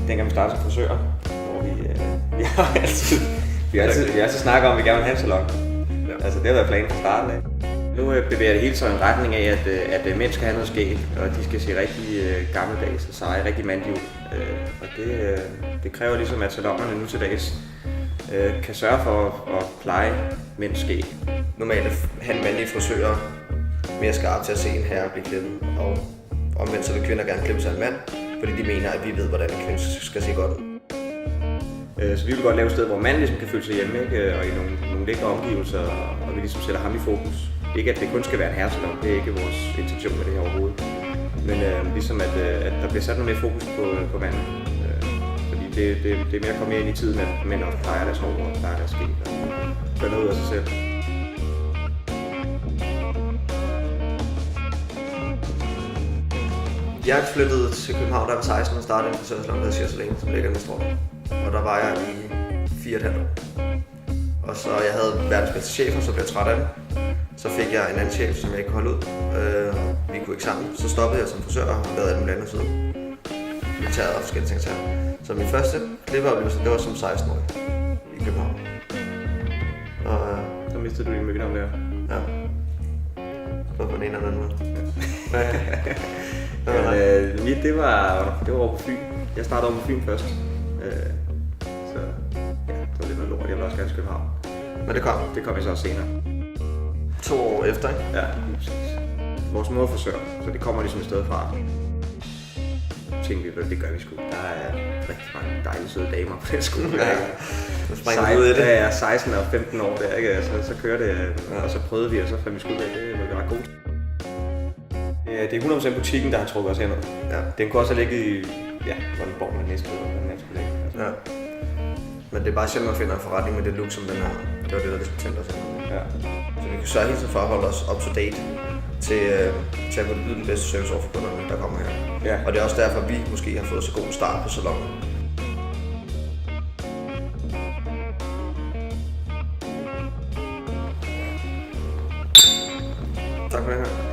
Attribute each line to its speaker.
Speaker 1: dengang vi startede som frisører, hvor vi har altid snakket om, at vi gerne vil have en salon. Ja. Altså det har været planen fra starten af. Nu bevæger det hele sig i en retning af, at mænd skal have noget skæg, og de skal se rigtig gammeldags og seje, rigtig mandige ud. Og det kræver ligesom, at salonerne nu til dags kan sørge for at pleje mænds skæg.
Speaker 2: Normalt er han mandlige frisører mere skarpe til at se en herre blive klippet, og omvendt så vil kvinder gerne klippe sig en mand, fordi de mener, at vi ved, hvordan en kvinde skal se godt ud.
Speaker 1: Så vi vil godt lave et sted, hvor manden ligesom kan føle sig hjemme, ikke? Og i nogle lækre omgivelser, og vi ligesom sætter ham i fokus. Ikke at det kun skal være en herresalon, det er ikke vores intention med det her overhovedet. Men ligesom at der bliver sat noget mere fokus på manden. Fordi det er mere at komme mere ind i tiden, at mænd også plejer deres hår og plejer deres skæg og gør noget ud af sig selv.
Speaker 2: Jeg flyttede til København, da jeg var 16 og startede en frisørsalon, der hedder Circelæen, som ligger i Næstrup. Og der var jeg i 4,5 år. Og så jeg havde verdens bedste chef, og så blev jeg træt af det. Så fik jeg en anden chef, som jeg ikke kunne holde ud. Vi kunne ikke sammen. Så stoppede jeg som frisør og lavede alt muligt andet siden. Militæret og forskellige ting. Så min første klippeoplevelse, det var som 16-årig i København. Og
Speaker 1: så mistede du din møgenavn der?
Speaker 2: Ja. På en eller anden måde.
Speaker 1: Mit, det var over på Fyn. Jeg startede over på Fyn først. Så ja, det var lidt noget lort. Jeg ville også gerne til København.
Speaker 2: Men det kom?
Speaker 1: Det kom jeg så også senere.
Speaker 2: 2 år efter, ikke?
Speaker 1: Ja, præcis. Vores mor er frisør, så det kommer ligesom et sted fra. Tænkte vi, det gør vi sgu. Der er rigtig mange dejlige søde damer på den skole.
Speaker 2: Ja, så springer vi ud i det.
Speaker 1: Jeg er 16 og 15 år der, ikke? Så kører det, og så prøvede vi, og så fandt vi sgu ud af det. Det var ret godt. Det er 100% butikken, der har trukket os herned. Ja. Den kunne også have ligget i, Vordingborg med næste år, den skulle ligge. Altså.
Speaker 2: Ja. Men det er bare sjældent, man finder en forretning med det look, som den her. Det var det, der ligesom tændte os.
Speaker 1: Ja.
Speaker 2: Så vi kan sørge hele tiden for at holde os up to date til at kunne byde den bedste service over for kunderne, der kommer her.
Speaker 1: Ja.
Speaker 2: Og det er også derfor, at vi måske har fået så god en start på salonen. Tak for det her.